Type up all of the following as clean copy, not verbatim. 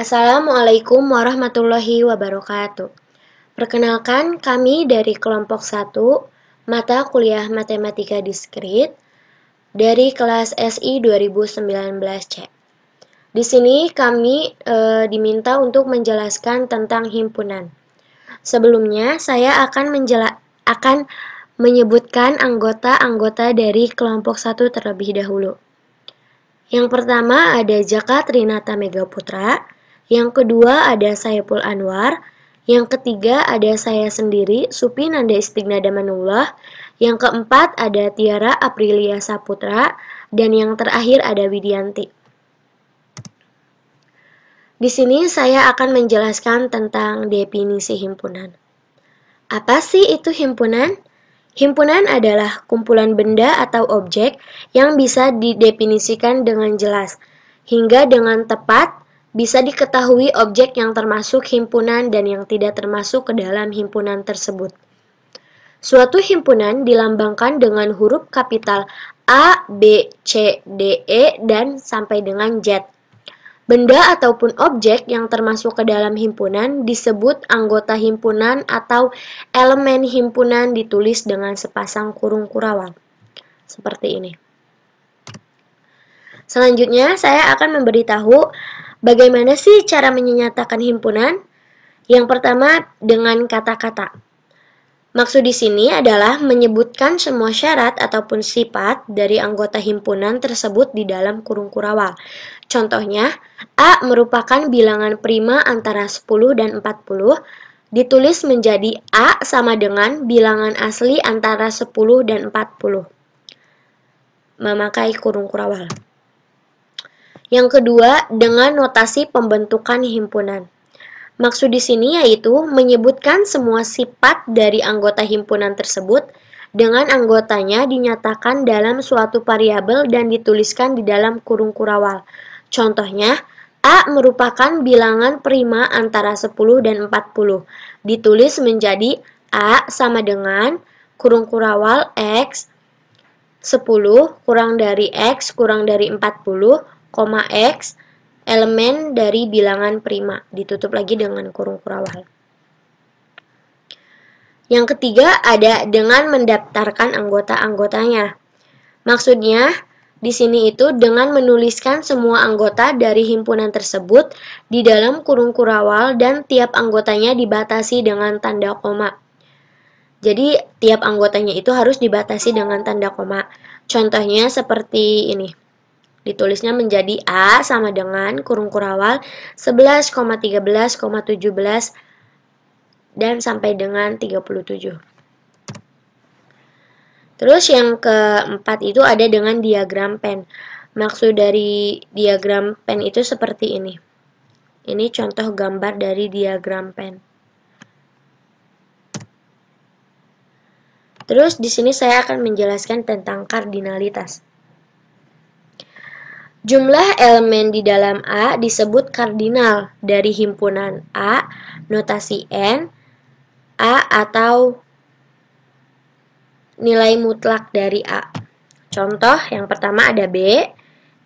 Assalamualaikum warahmatullahi wabarakatuh. Perkenalkan, kami dari kelompok 1 mata kuliah Matematika Diskrit dari kelas SI 2019C. Di sini kami diminta untuk menjelaskan tentang himpunan. Sebelumnya, saya akan menyebutkan anggota-anggota dari kelompok 1 terlebih dahulu. Yang pertama ada Jaka Trinata Megaputra, yang kedua ada Saiful Anwar, yang ketiga ada saya sendiri, Supi Nanda Istignada Manullah, yang keempat ada Tiara Aprilia Saputra, dan yang terakhir ada Widianti. Di sini saya akan menjelaskan tentang definisi himpunan. Apa sih itu himpunan? Himpunan adalah kumpulan benda atau objek yang bisa didefinisikan dengan jelas, hingga dengan tepat bisa diketahui objek yang termasuk himpunan dan yang tidak termasuk ke dalam himpunan tersebut. Suatu himpunan dilambangkan dengan huruf kapital A, B, C, D, E, dan sampai dengan Z. Benda ataupun objek yang termasuk ke dalam himpunan disebut anggota himpunan atau elemen himpunan ditulis dengan sepasang kurung kurawal. Seperti ini. Selanjutnya saya akan memberitahu bagaimana sih cara menyatakan himpunan. Yang pertama dengan kata-kata. Maksud di sini adalah menyebutkan semua syarat ataupun sifat dari anggota himpunan tersebut di dalam kurung kurawal. Contohnya, A merupakan bilangan prima antara 10 dan 40, ditulis menjadi A sama dengan bilangan asli antara 10 dan 40. Memakai kurung kurawal. Yang kedua, dengan notasi pembentukan himpunan. Maksud di sini yaitu menyebutkan semua sifat dari anggota himpunan tersebut dengan anggotanya dinyatakan dalam suatu variabel dan dituliskan di dalam kurung kurawal. Contohnya, A merupakan bilangan prima antara 10 dan 40. Ditulis menjadi A sama dengan kurung kurawal X 10 kurang dari X kurang dari 40, X elemen dari bilangan prima, ditutup lagi dengan kurung kurawal. Yang ketiga ada dengan mendaftarkan anggota-anggotanya. Maksudnya di sini itu dengan menuliskan semua anggota dari himpunan tersebut di dalam kurung kurawal dan tiap anggotanya dibatasi dengan tanda koma. Jadi tiap anggotanya itu harus dibatasi dengan tanda koma. Contohnya seperti ini. Ditulisnya menjadi A sama dengan kurung kurawal 11,13,17 dan sampai dengan 37. Terus yang keempat itu ada dengan diagram pen. Maksud dari diagram pen itu seperti ini. Ini contoh gambar dari diagram pen. Terus di sini saya akan menjelaskan tentang kardinalitas. Jumlah elemen di dalam A disebut kardinal dari himpunan A, notasi N, A atau nilai mutlak dari A. Contoh yang pertama ada B,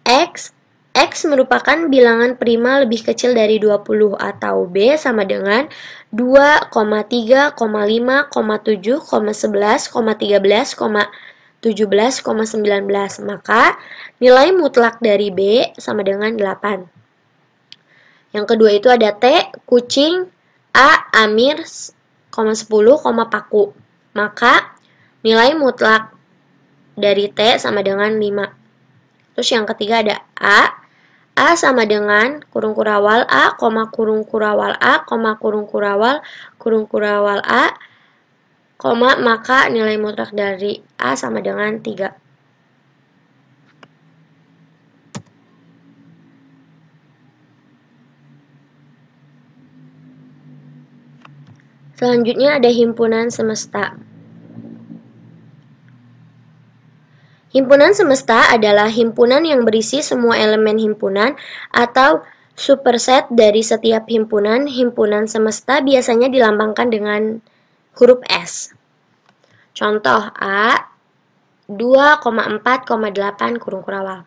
X. X merupakan bilangan prima lebih kecil dari 20 atau B sama dengan 2, 3, 5, 7, 11, 13, 17,19, maka nilai mutlak dari B sama dengan 8. Yang kedua itu ada T, kucing, A, Amir, 10, paku. Maka nilai mutlak dari T sama dengan 5. Terus yang ketiga ada A sama dengan kurung kurawal A, kurung kurawal A, kurung kurawal A, maka nilai mutlak dari A sama dengan 3. Selanjutnya ada himpunan semesta. Himpunan semesta adalah himpunan yang berisi semua elemen himpunan atau superset dari setiap himpunan. Himpunan semesta biasanya dilambangkan dengan huruf S. Contoh A 2,4,8 kurung kurawal,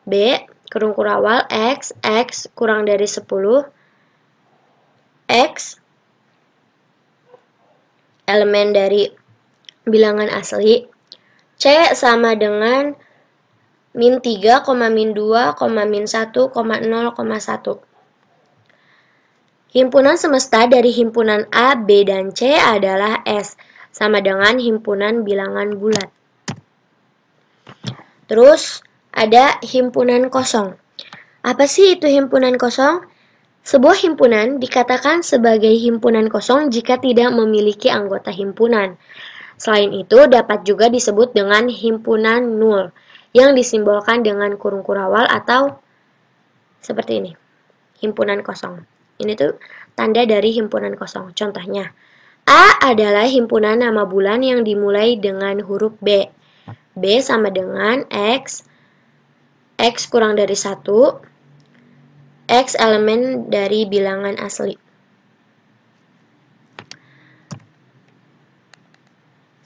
B kurung kurawal X kurang dari 10, X elemen dari bilangan asli, C sama dengan min 3, min 2, min 1, 0,1. Himpunan semesta dari himpunan A, B, dan C adalah S, sama dengan himpunan bilangan bulat. Terus ada himpunan kosong. Apa sih itu himpunan kosong? Sebuah himpunan dikatakan sebagai himpunan kosong jika tidak memiliki anggota himpunan. Selain itu, dapat juga disebut dengan himpunan nul, yang disimbolkan dengan kurung kurawal atau seperti ini, himpunan kosong. Ini tuh tanda dari himpunan kosong. Contohnya, A adalah himpunan nama bulan yang dimulai dengan huruf B. B sama dengan X kurang dari 1, X elemen dari bilangan asli.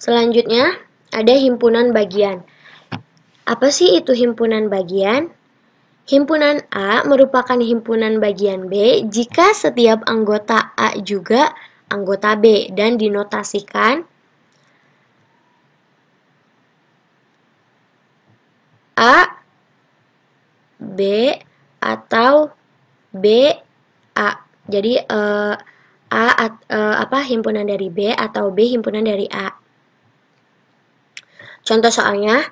Selanjutnya, ada himpunan bagian. Apa sih itu himpunan bagian? Himpunan A merupakan himpunan bagian B jika setiap anggota A juga anggota B dan dinotasikan A, B, atau B, A. Jadi himpunan dari B atau B himpunan dari A. Contoh soalnya,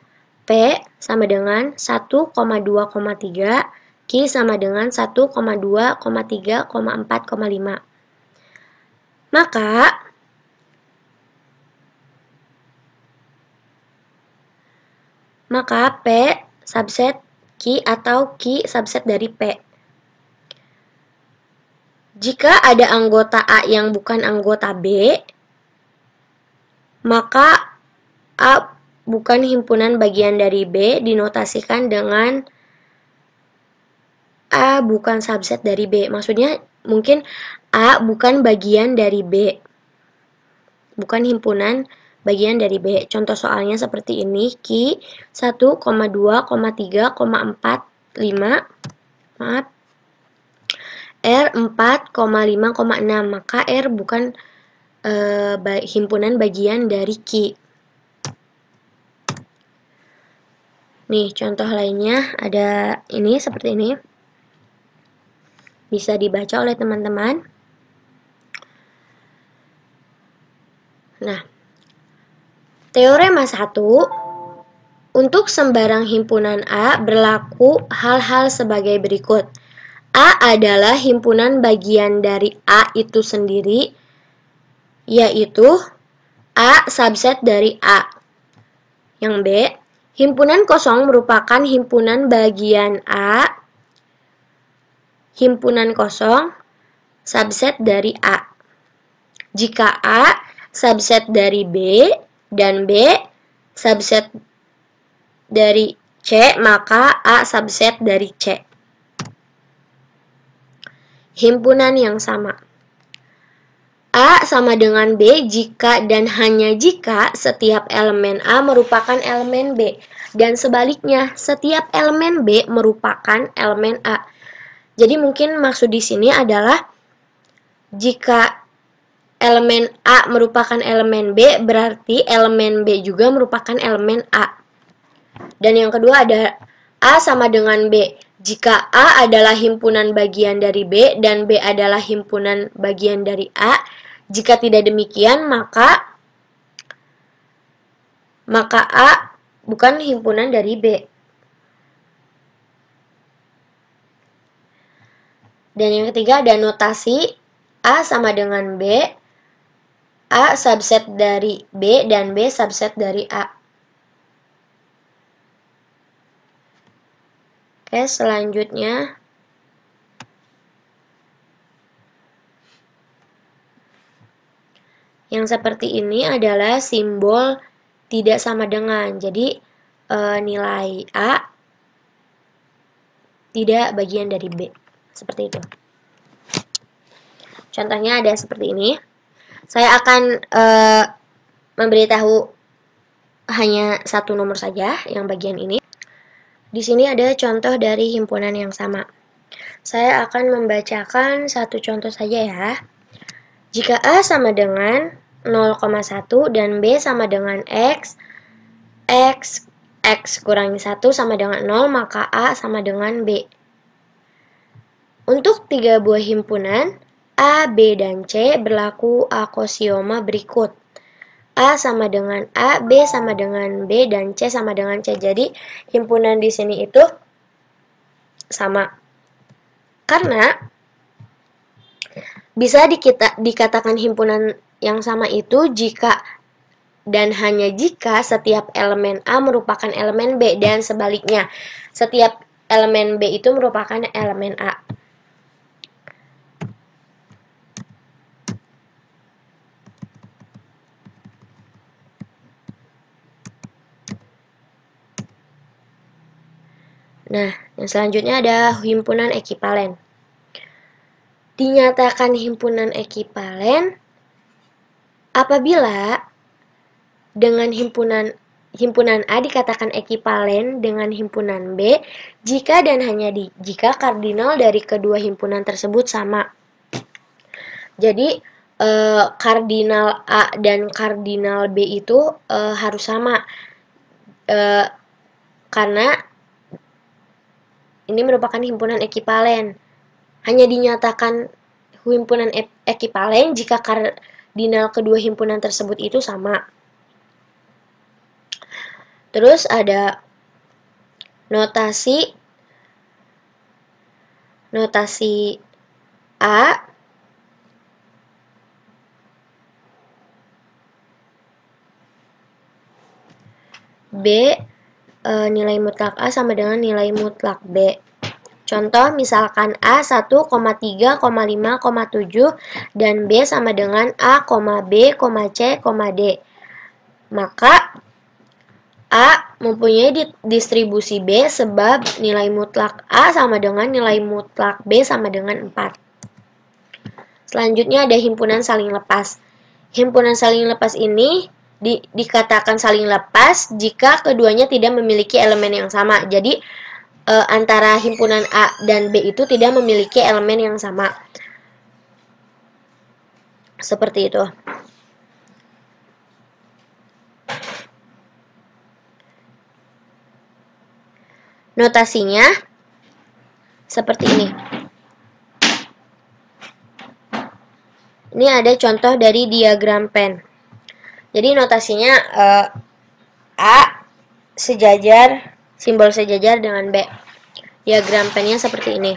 P sama dengan 1,2,3, Q sama dengan 1,2,3,4,5. Maka P subset Q atau Q subset dari P. Jika ada anggota A yang bukan anggota B, maka A bukan himpunan bagian dari B dinotasikan dengan A bukan subset dari B. Maksudnya mungkin A bukan bagian dari B. Bukan himpunan bagian dari B. Contoh soalnya seperti ini. Q 1,2,3,45. Maaf. R 4,5,6. Maka R bukan himpunan bagian dari Q. Nih, contoh lainnya ada ini seperti ini. Bisa dibaca oleh teman-teman. Nah, teorema 1, untuk sembarang himpunan A berlaku hal-hal sebagai berikut. A adalah himpunan bagian dari A itu sendiri, yaitu A subset dari A. Yang B, himpunan kosong merupakan himpunan bagian A, himpunan kosong subset dari A. Jika A subset dari B dan B subset dari C, maka A subset dari C. Himpunan yang sama. A sama dengan B jika dan hanya jika setiap elemen A merupakan elemen B. Dan sebaliknya, setiap elemen B merupakan elemen A. Jadi mungkin maksud di sini adalah jika elemen A merupakan elemen B, berarti elemen B juga merupakan elemen A. Dan yang kedua ada A sama dengan B. Jika A adalah himpunan bagian dari B dan B adalah himpunan bagian dari A, jika tidak demikian maka A bukan himpunan dari B. Dan yang ketiga ada notasi A sama dengan B, A subset dari B dan B subset dari A. Oke, selanjutnya yang seperti ini adalah simbol tidak sama dengan. Jadi nilai A tidak bagian dari B. Seperti itu. Contohnya ada seperti ini. Saya akan memberitahu hanya satu nomor saja yang bagian ini. Di sini ada contoh dari himpunan yang sama. Saya akan membacakan satu contoh saja ya. Jika A sama dengan 0,1 dan B sama dengan X kurangi 1 sama dengan 0, maka A sama dengan B. Untuk 3 buah himpunan, A, B, dan C berlaku akosioma berikut. A sama dengan A, B sama dengan B, dan C sama dengan C. Jadi, himpunan di sini itu sama. Karena bisa dikatakan himpunan yang sama itu jika dan hanya jika setiap elemen A merupakan elemen B dan sebaliknya. Setiap elemen B itu merupakan elemen A. Nah, yang selanjutnya ada himpunan ekivalen. Dinyatakan himpunan ekivalen apabila dengan himpunan A dikatakan ekivalen dengan himpunan B jika dan hanya jika kardinal dari kedua himpunan tersebut sama. Jadi kardinal A dan kardinal B itu harus sama karena ini merupakan himpunan ekivalen. Hanya dinyatakan himpunan ekivalen jika kardinal kedua himpunan tersebut itu sama. Terus ada notasi A B, nilai mutlak A sama dengan nilai mutlak B. Contoh misalkan A 1,3,5,7 dan B sama dengan A, B, C, D. Maka A mempunyai distribusi B sebab nilai mutlak A sama dengan nilai mutlak B sama dengan 4. Selanjutnya ada himpunan saling lepas. Himpunan saling lepas ini dikatakan saling lepas jika keduanya tidak memiliki elemen yang sama. Jadi antara himpunan A dan B itu tidak memiliki elemen yang sama. Seperti itu. Notasinya seperti ini. Ini ada contoh dari diagram Venn. Jadi notasinya A sejajar, simbol sejajar dengan B. Diagram Venn-nya seperti ini.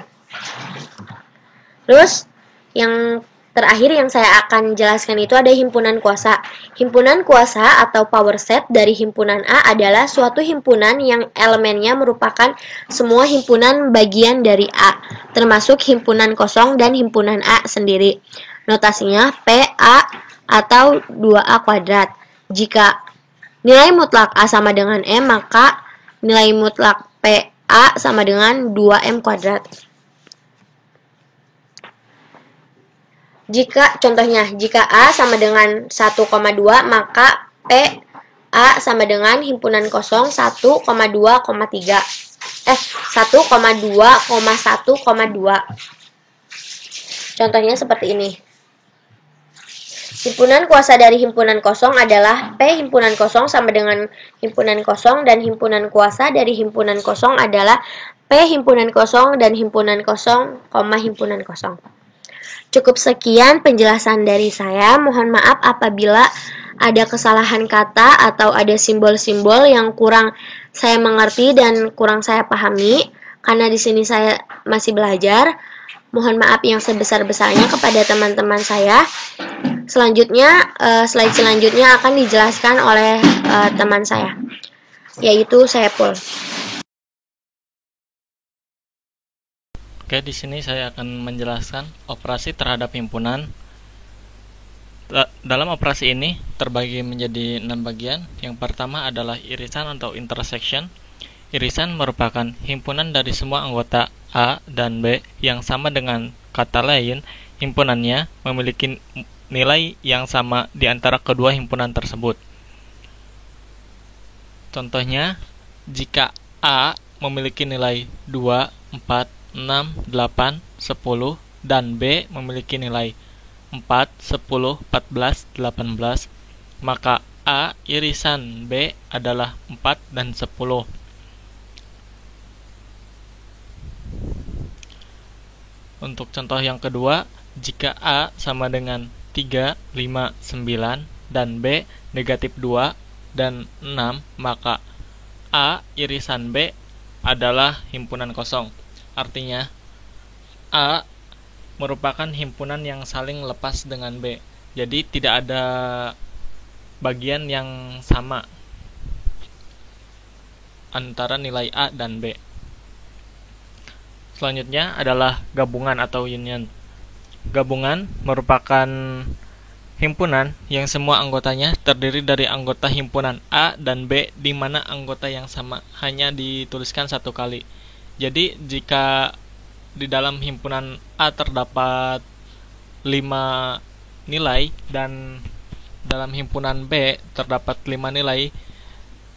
Terus yang terakhir yang saya akan jelaskan itu ada himpunan kuasa. Himpunan kuasa atau power set dari himpunan A adalah suatu himpunan yang elemennya merupakan semua himpunan bagian dari A, termasuk himpunan kosong dan himpunan A sendiri. Notasinya PA atau 2A kuadrat. Jika nilai mutlak A sama dengan M, maka nilai mutlak PA sama dengan 2M kuadrat. Contohnya, jika A sama dengan 1,2, maka PA sama dengan himpunan kosong 1,2,3. 1,2,1,2. Contohnya seperti ini. Himpunan kuasa dari himpunan kosong adalah P himpunan kosong sama dengan himpunan kosong, dan himpunan kuasa dari himpunan kosong adalah P himpunan kosong dan himpunan kosong, himpunan kosong. Cukup sekian penjelasan dari saya. Mohon maaf apabila ada kesalahan kata atau ada simbol-simbol yang kurang saya mengerti dan kurang saya pahami, karena di sini saya masih belajar. Mohon maaf yang sebesar-besarnya kepada teman-teman saya. Selanjutnya, slide selanjutnya akan dijelaskan oleh teman saya, yaitu Saepul. Oke, di sini saya akan menjelaskan operasi terhadap himpunan. Dalam operasi ini terbagi menjadi 6 bagian. Yang pertama adalah irisan atau intersection. Irisan merupakan himpunan dari semua anggota A dan B yang sama, dengan kata lain, himpunannya memiliki nilai yang sama di antara kedua himpunan tersebut. Contohnya, jika A memiliki nilai 2, 4, 6, 8, 10 dan B memiliki nilai 4, 10, 14, 18, maka A irisan B adalah 4 dan 10. Untuk contoh yang kedua, jika A sama dengan 3, 5, 9 dan B negatif 2 dan 6, maka A irisan B adalah himpunan kosong. Artinya, A merupakan himpunan yang saling lepas dengan B. Jadi tidak ada bagian yang sama antara nilai A dan B. Selanjutnya adalah gabungan atau union. Gabungan merupakan himpunan yang semua anggotanya terdiri dari anggota himpunan A dan B, di mana anggota yang sama hanya dituliskan satu kali. Jadi jika di dalam himpunan A terdapat 5 nilai dan dalam himpunan B terdapat 5 nilai,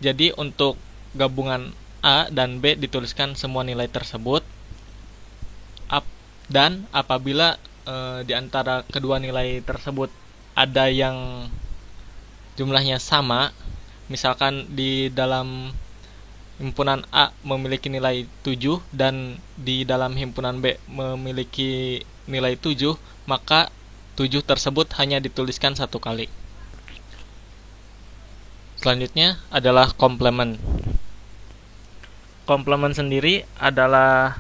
jadi untuk gabungan A dan B dituliskan semua nilai tersebut. Dan apabila di antara kedua nilai tersebut ada yang jumlahnya sama, misalkan di dalam himpunan A memiliki nilai 7 dan di dalam himpunan B memiliki nilai 7, maka 7 tersebut hanya dituliskan satu kali. Selanjutnya adalah komplement. Komplement sendiri adalah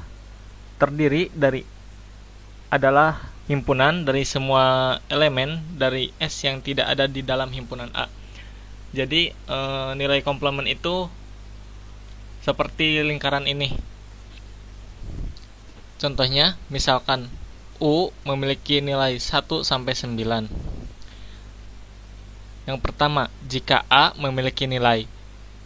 himpunan dari semua elemen dari S yang tidak ada di dalam himpunan A. Jadi nilai komplement itu seperti lingkaran ini. Contohnya, misalkan U memiliki nilai 1 sampai 9. Yang pertama, jika A memiliki nilai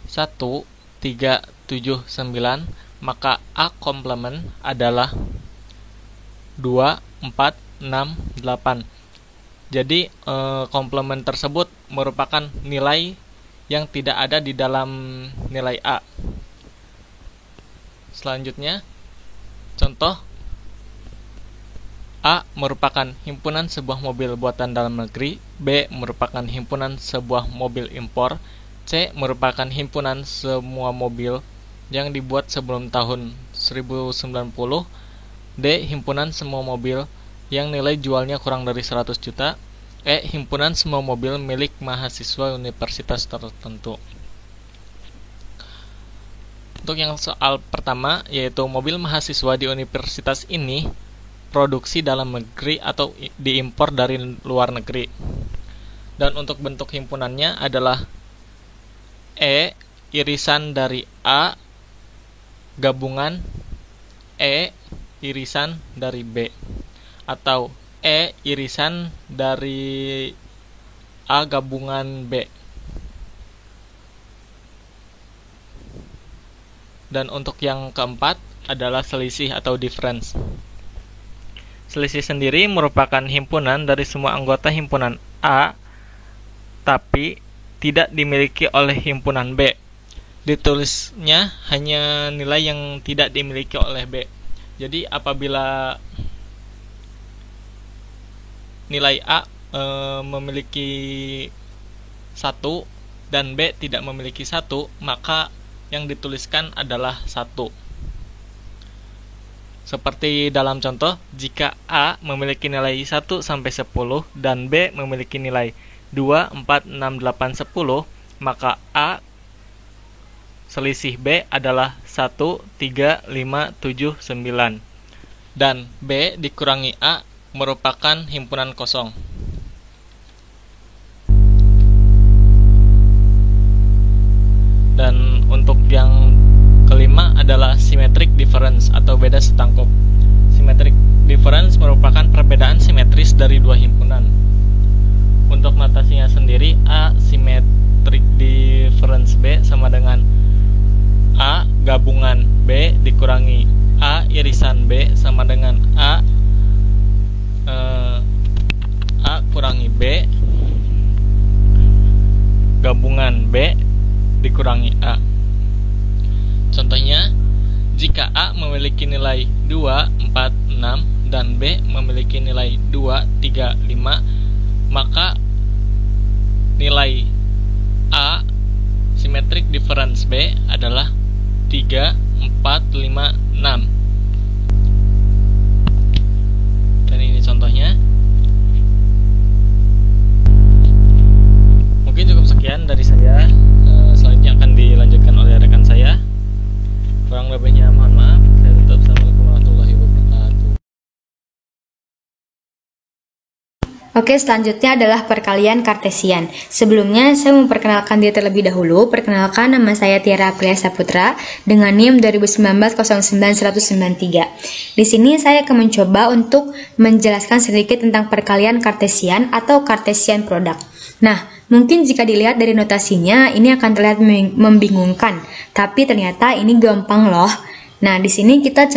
1, 3, 7, 9, maka A komplement adalah 2, 4, 6, 8. Jadi komplement tersebut merupakan nilai yang tidak ada di dalam nilai A. Selanjutnya, contoh A merupakan himpunan sebuah mobil buatan dalam negeri, B merupakan himpunan sebuah mobil impor, C merupakan himpunan semua mobil yang dibuat sebelum tahun 1090, D himpunan semua mobil yang nilai jualnya kurang dari 100 juta, E himpunan semua mobil milik mahasiswa universitas tertentu. Untuk yang soal pertama, yaitu mobil mahasiswa di universitas ini produksi dalam negeri atau diimpor dari luar negeri. Dan untuk bentuk himpunannya adalah E irisan dari A gabungan E irisan dari B, atau E irisan dari A gabungan B. Dan untuk yang keempat adalah selisih atau difference. Selisih sendiri merupakan himpunan dari semua anggota himpunan A, tapi tidak dimiliki oleh himpunan B. Ditulisnya hanya nilai yang tidak dimiliki oleh B. Jadi apabila nilai A memiliki 1 dan B tidak memiliki 1, maka yang dituliskan adalah 1. Seperti dalam contoh, jika A memiliki nilai 1 sampai 10 dan B memiliki nilai 2, 4, 6, 8, 10, maka A selisih B adalah 1, 3, 5, 7, 9. Dan B dikurangi A merupakan himpunan kosong. Dan untuk yang kelima adalah symmetric difference atau beda setangkup. Symmetric difference merupakan perbedaan simetris dari dua himpunan. Untuk notasinya sendiri, A symmetric difference B sama dengan A gabungan B dikurangi A irisan B sama dengan A kurangi B gabungan B dikurangi A. Contohnya, Jika A memiliki nilai 2, 4, 6 dan B memiliki nilai 2, 3, 5, maka nilai A symmetric difference B adalah 3, 4, 5, 6. Dan ini contohnya. Mungkin cukup sekian dari saya. Selanjutnya akan dilanjutkan oleh rekan saya. Kurang lebihnya mohon maaf. Saya tutup. Assalamualaikum warahmatullahi wabarakatuh. Oke, selanjutnya adalah perkalian Kartesian. Sebelumnya, saya memperkenalkan diri terlebih dahulu. Perkenalkan, nama saya Tiara Aprilia Saputra dengan NIM 2019-09-193. Di sini saya akan mencoba untuk menjelaskan sedikit tentang perkalian Kartesian atau Cartesian product. Nah, mungkin jika dilihat dari notasinya, ini akan terlihat membingungkan, tapi ternyata ini gampang loh. Nah, di sini kita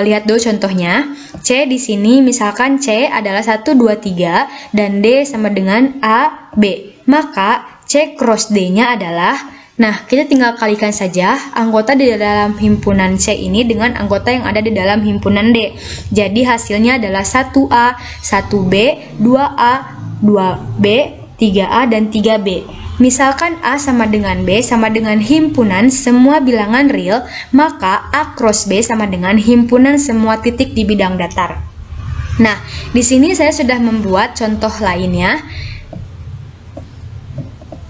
lihat dulu contohnya. C di sini misalkan C adalah 1, 2, 3 dan D sama dengan A, B. Maka C cross D-nya adalah, nah kita tinggal kalikan saja anggota di dalam himpunan C ini dengan anggota yang ada di dalam himpunan D. Jadi hasilnya adalah 1A, 1B, 2A, 2B, 3A, dan 3B. Misalkan A sama dengan B sama dengan himpunan semua bilangan real, maka A cross B sama dengan himpunan semua titik di bidang datar. Nah, di sini saya sudah membuat contoh lainnya.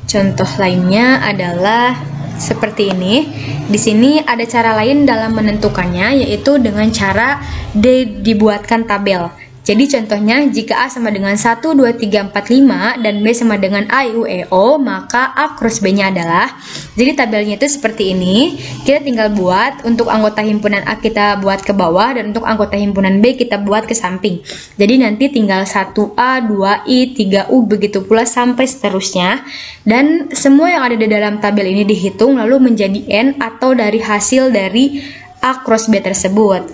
Contoh lainnya adalah seperti ini. Di sini ada cara lain dalam menentukannya, yaitu dengan cara dibuatkan tabel. Jadi contohnya, jika A sama dengan 1, 2, 3, 4, 5 dan B sama dengan A, I, U, E, O, maka A cross B-nya adalah, jadi tabelnya itu seperti ini. Kita tinggal buat, untuk anggota himpunan A kita buat ke bawah dan untuk anggota himpunan B kita buat ke samping. Jadi nanti tinggal 1A, 2I, 3U, begitu pula sampai seterusnya. Dan semua yang ada di dalam tabel ini dihitung lalu menjadi N atau dari hasil dari A cross B tersebut.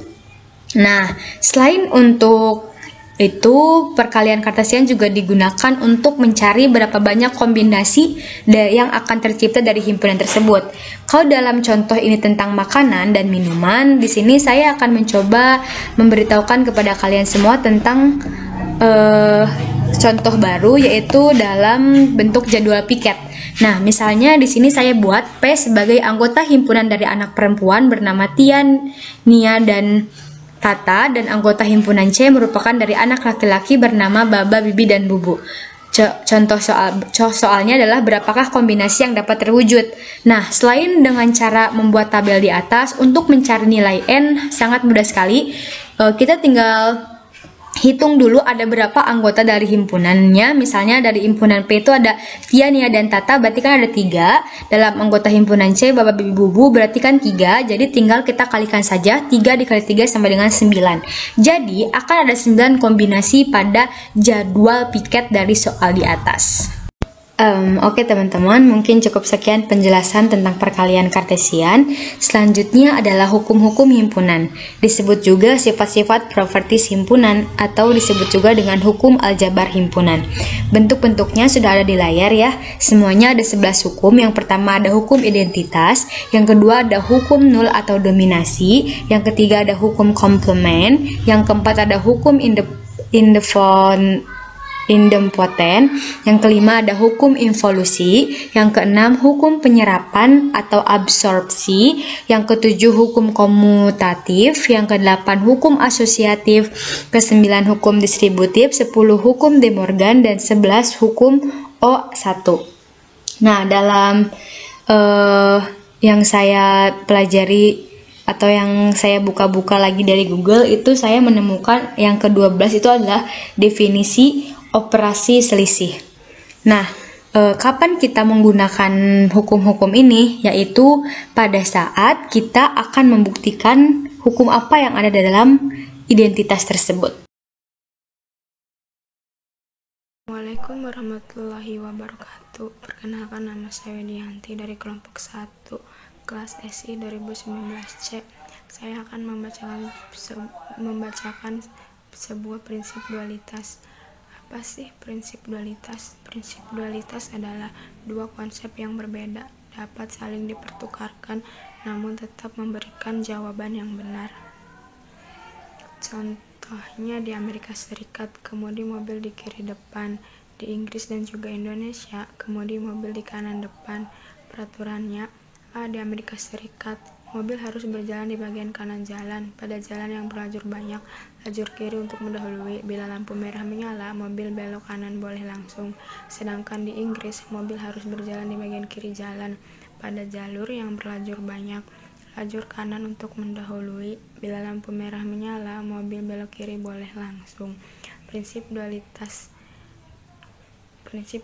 Nah, selain untuk itu, perkalian Kartesian juga digunakan untuk mencari berapa banyak kombinasi yang akan tercipta dari himpunan tersebut. Kalau dalam contoh ini tentang makanan dan minuman, di sini saya akan mencoba memberitahukan kepada kalian semua tentang contoh baru, yaitu dalam bentuk jadwal piket. Nah, misalnya di sini saya buat P sebagai anggota himpunan dari anak perempuan bernama Tian, Nia, dan Tata, dan anggota himpunan C merupakan dari anak laki-laki bernama Baba, Bibi, dan Bubu. Contoh soalnya adalah berapakah kombinasi yang dapat terwujud. Nah, selain dengan cara membuat tabel di atas, untuk mencari nilai N sangat mudah sekali. Kita tinggal hitung dulu ada berapa anggota dari himpunannya. Misalnya dari himpunan P itu ada Tia, Nia, dan Tata, berarti kan ada 3. Dalam anggota himpunan C, Baba, Bibi, Bubu, berarti kan 3. Jadi tinggal kita kalikan saja, 3 dikali 3 sama dengan 9. Jadi akan ada 9 kombinasi pada jadwal piket dari soal di atas. Oke teman-teman, mungkin cukup sekian penjelasan tentang perkalian Kartesian. Selanjutnya adalah hukum-hukum himpunan. Disebut juga sifat-sifat properties himpunan atau disebut juga dengan hukum aljabar himpunan. Bentuk-bentuknya sudah ada di layar ya. Semuanya ada 11 hukum. Yang pertama ada hukum identitas, yang kedua ada hukum nul atau dominasi, yang ketiga ada hukum komplement, yang keempat ada hukum idempotent, yang kelima ada hukum involusi, yang keenam hukum penyerapan atau absorpsi, yang ketujuh hukum komutatif, yang kedelapan hukum asosiatif, kesembilan hukum distributif, 10 hukum De Morgan, dan 11 hukum O1. Nah, dalam yang saya pelajari atau yang saya buka-buka lagi dari Google, itu saya menemukan yang ke-12 itu adalah definisi operasi selisih. Nah, kapan kita menggunakan hukum-hukum ini? Yaitu pada saat kita akan membuktikan hukum apa yang ada dalam identitas tersebut. Assalamualaikum warahmatullahi wabarakatuh. Perkenalkan, nama saya Widianti dari kelompok 1 kelas SI 2019C. Saya akan membacakan sebuah prinsip dualitas. Apa sih prinsip dualitas? Prinsip dualitas adalah dua konsep yang berbeda dapat saling dipertukarkan namun tetap memberikan jawaban yang benar. Contohnya di Amerika Serikat, kemudi mobil di kiri depan. Di Inggris dan juga Indonesia, kemudi mobil di kanan depan. Peraturannya, A. Di Amerika Serikat, mobil harus berjalan di bagian kanan jalan, pada jalan yang berlajur banyak, lajur kiri untuk mendahului. Bila lampu merah menyala, mobil belok kanan boleh langsung. Sedangkan di Inggris, mobil harus berjalan di bagian kiri jalan, pada jalur yang berlajur banyak, lajur kanan untuk mendahului. Bila lampu merah menyala, mobil belok kiri boleh langsung. Prinsip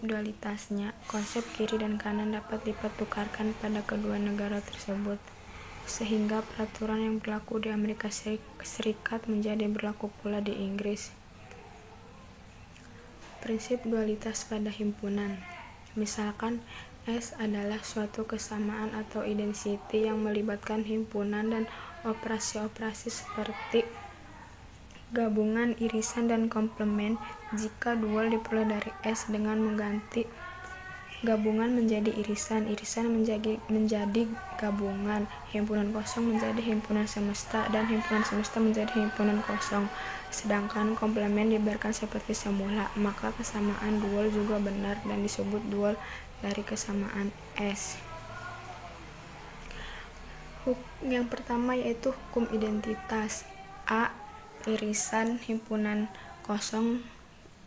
dualitasnya, konsep kiri dan kanan dapat dipertukarkan pada kedua negara tersebut, sehingga peraturan yang berlaku di Amerika Serikat menjadi berlaku pula di Inggris. Prinsip dualitas pada himpunan. Misalkan S adalah suatu kesamaan atau identity yang melibatkan himpunan dan operasi-operasi seperti gabungan, irisan, dan komplement. Jika dual diperoleh dari S dengan mengganti gabungan menjadi irisan, irisan menjadi gabungan, himpunan kosong menjadi himpunan semesta, dan himpunan semesta menjadi himpunan kosong, sedangkan komplement dibiarkan seperti semula, maka kesamaan dual juga benar dan disebut dual dari kesamaan S. Yang pertama yaitu hukum identitas. A. Irisan himpunan kosong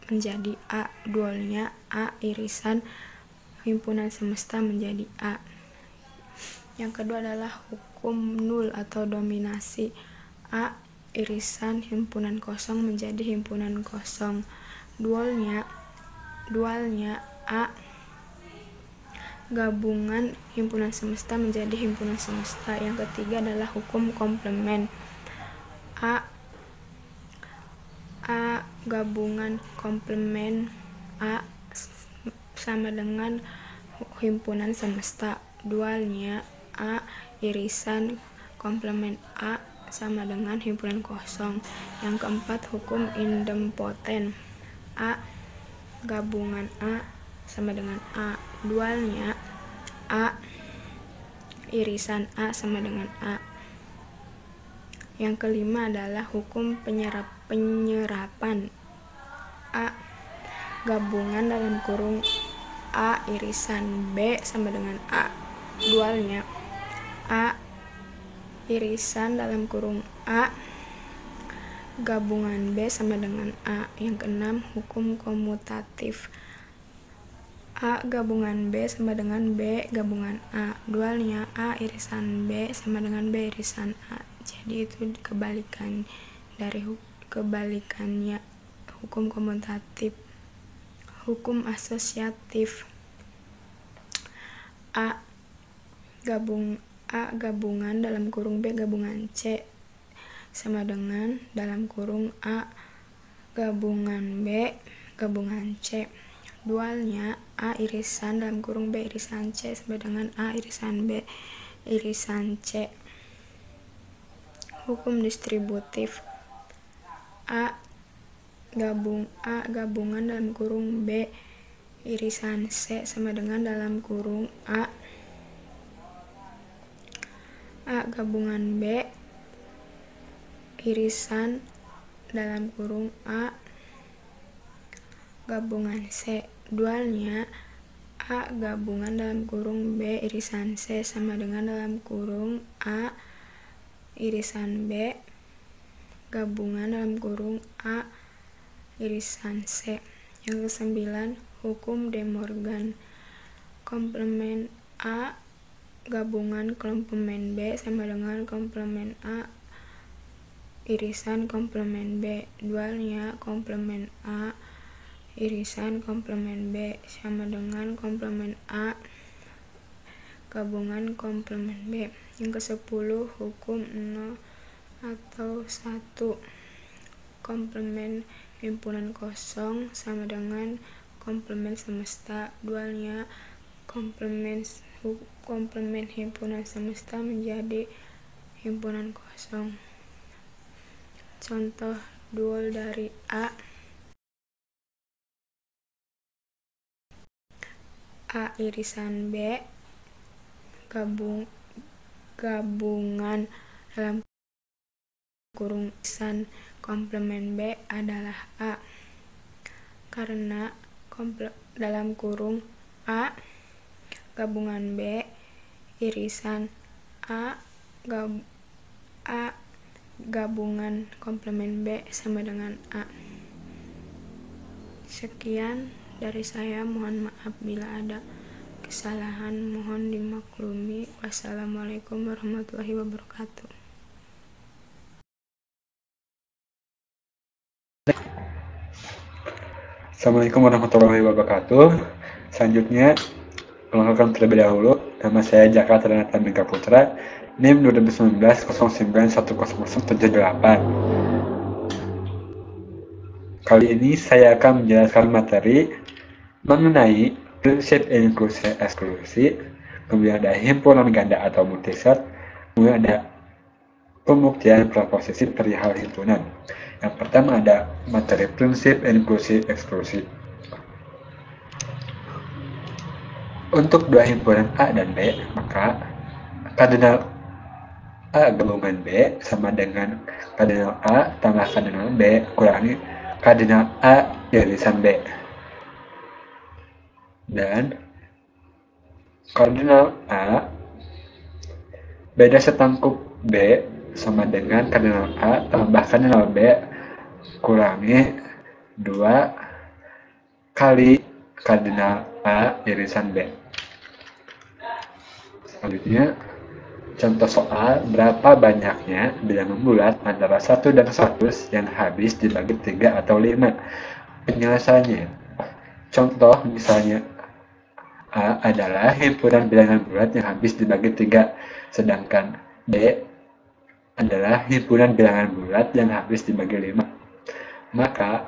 menjadi A. Dualnya A. Irisan himpunan semesta menjadi A. Yang kedua adalah hukum nul atau dominasi. A. Irisan himpunan kosong menjadi himpunan kosong. Dualnya A. Gabungan himpunan semesta menjadi himpunan semesta. Yang ketiga adalah hukum komplement. A. Gabungan komplement A sama dengan himpunan semesta. Dualnya A. Irisan komplement A sama dengan himpunan kosong. Yang keempat, hukum idempoten. A. Gabungan A sama dengan A. Dualnya A. Irisan A sama dengan A. Yang kelima adalah hukum penyerapan. A. Gabungan dalam kurung A irisan B sama dengan A. Dualnya A. Irisan dalam kurung A gabungan B sama dengan A. Yang keenam, hukum komutatif. A gabungan B sama dengan B gabungan A. Dualnya A irisan B sama dengan B irisan A. Jadi itu kebalikannya hukum komutatif. Hukum asosiatif. A gabungan dalam kurung B gabungan C sama dengan dalam kurung A gabungan B gabungan C. Dualnya A irisan dalam kurung B irisan C sama dengan A irisan B irisan C. Hukum distributif. A gabungan dalam kurung B irisan C sama dengan dalam kurung A gabungan B irisan dalam kurung A gabungan C. Dualnya A gabungan dalam kurung B irisan C sama dengan dalam kurung A irisan B gabungan dalam kurung A irisan C. Yang kesembilan, hukum De Morgan. Komplement A gabungan komplement B sama dengan komplement A irisan komplement B. Dualnya komplement A irisan komplement B sama dengan komplement A gabungan komplement B. Yang ke-10, hukum 0 atau 1. Komplement himpunan kosong sama dengan komplement semesta. Dualnya komplement himpunan semesta menjadi himpunan kosong. Contoh dual dari A irisan B gabungan dalam kurung irisan komplement B adalah A, karena dalam kurung A gabungan B irisan A gabungan komplement B sama dengan A. Sekian dari saya, mohon maaf bila ada kesalahan, mohon dimaklumi. Wassalamualaikum warahmatullahi wabarakatuh. Assalamualaikum warahmatullahi wabarakatuh. Selanjutnya, perkenalkan terlebih dahulu, nama saya Jaka Trinata Mega Putra, NIM 2019 09100778. Kali ini saya akan menjelaskan materi mengenai prinsip inklusi eksklusi, kemudian ada himpunan ganda atau multiset, kemudian ada pembuktian proposisi perihal himpunan. Yang pertama ada materi prinsip inklusi eksklusi. Untuk dua himpunan A dan B, maka kardinal A gabungan B sama dengan kardinal A tambah kardinal B kurangi kardinal A irisan B. Dan kardinal A beda setangkup B sama dengan kardinal A tambah kardinal B kurangi 2 kali kardinal A irisan B. Selanjutnya, contoh soal berapa banyaknya bilangan bulat antara 1 dan 100 yang habis dibagi 3 atau 5. Penjelasannya, contoh misalnya A adalah himpunan bilangan bulat yang habis dibagi 3, sedangkan B adalah himpunan bilangan bulat yang habis dibagi 5. Maka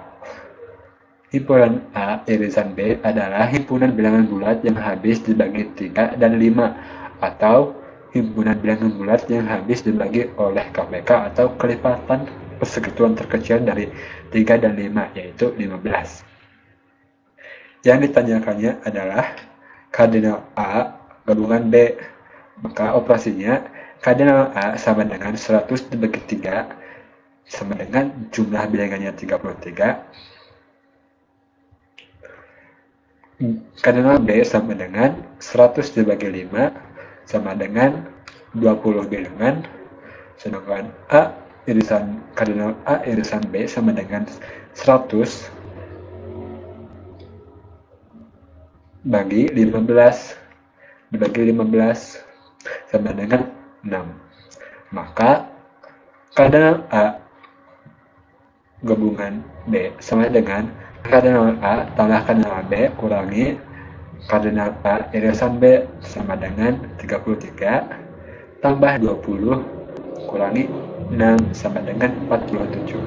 himpunan A irisan B adalah himpunan bilangan bulat yang habis dibagi 3 dan 5, atau himpunan bilangan bulat yang habis dibagi oleh KPK atau kelipatan persekutuan terkecil dari 3 dan 5, yaitu 15. Yang ditanyakannya adalah kardinal A gabungan B, maka operasinya kardinal A sama dengan 100 dibagi 3 sama dengan jumlah bilangannya 33. Kardinal B sama dengan 100 dibagi 5 sama dengan 20 bilangan, sedangkan A irisan kardinal A irisan B sama dengan 100 bagi 15 dibagi 15 sama dengan 6. Maka kardinal A gabungan B sama dengan kardinal A tambah kardinal B kurangi kardinal A irisan B sama dengan 33 tambah 20 kurangi 6 sama dengan 47.